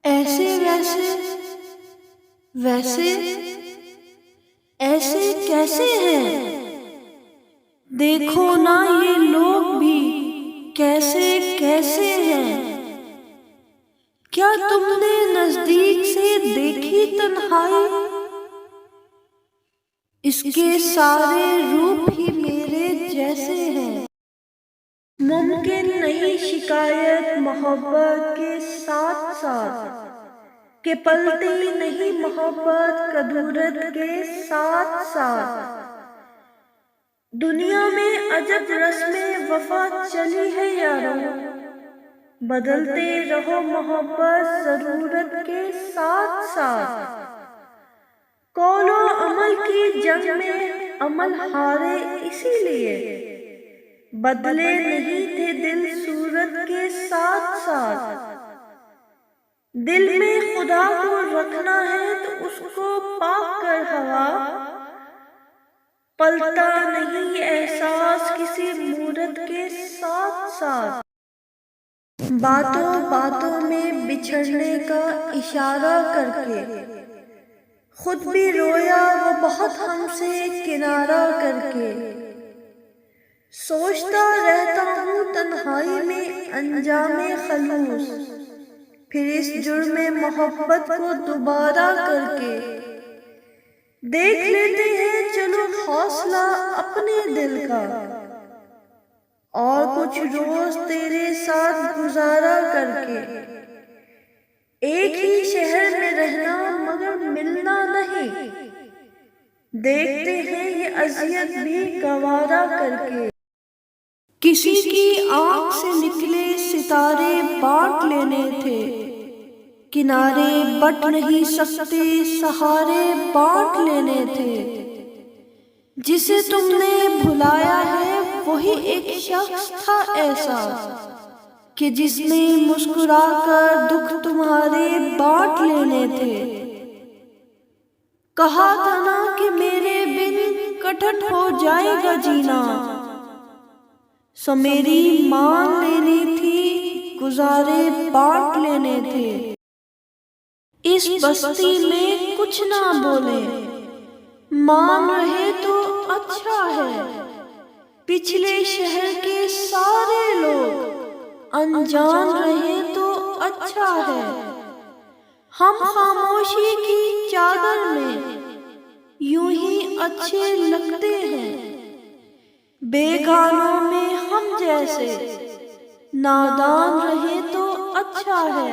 ایسے ویسے ویسے ایسے کیسے ہیں؟ دیکھو نا یہ لوگ بھی کیسے کیسے ہیں۔ کیا تم نے نزدیک سے دیکھی تنہائی؟ اس کے سارے روپ ہی میرے جیسے ہیں۔ ممکن نہیں شکایت محبت کے ساتھ ساتھ، کہ پلتی نہیں محبت کدورت کے ساتھ ساتھ۔ دنیا میں عجب رسم وفا چلی ہے یارو، بدلتے رہو محبت ضرورت کے ساتھ ساتھ۔ قول و عمل کی جنگ میں عمل ہارے اسی لیے، بدلے نہیں تھے دل صورت کے ساتھ ساتھ۔ دل میں خدا کو رکھنا ہے تو اس کو پاک کر ہوا، پلتا نہیں احساس کسی مورت کے ساتھ ساتھ۔ باتوں باتوں میں بچھڑنے کا اشارہ کر کے، خود بھی رویا وہ بہت ہم سے کنارہ کر کے۔ سوچتا رہتا ہوں تنہائی میں انجام خلوص، پھر اس جرم محبت کو دوبارہ کر کے۔ دیکھ لیتے ہیں چلو حوصلہ اپنے دل کا، اور کچھ روز تیرے ساتھ گزارا کر کے۔ ایک ہی شہر میں رہنا مگر ملنا نہیں، دیکھتے ہیں یہ اذیت بھی گوارا کر کے۔ کسی کی آنکھ سے نکلے ستارے بانٹ لینے تھے، کنارے بٹ نہیں سکتے سہارے بانٹ لینے تھے۔ جسے تم نے بھلایا ہے وہی ایک شخص تھا ایسا، کہ جس نے مسکرا کر دکھ تمہارے بانٹ لینے تھے۔ کہا تھا نا کہ میرے بن کٹھن ہو جائے گا جینا، سو میری مان لینی تھی گزارے بانٹ لینے تھے۔ اس بستی میں کچھ نہ بولے، مان رہے تو اچھا ہے۔ پچھلے شہر کے سارے لوگ انجان رہے تو اچھا ہے۔ ہم خاموشی کی چادر میں یوں ہی اچھے لگتے ہیں، بیگانوں میں ہم جیسے نادان رہے تو اچھا ہے۔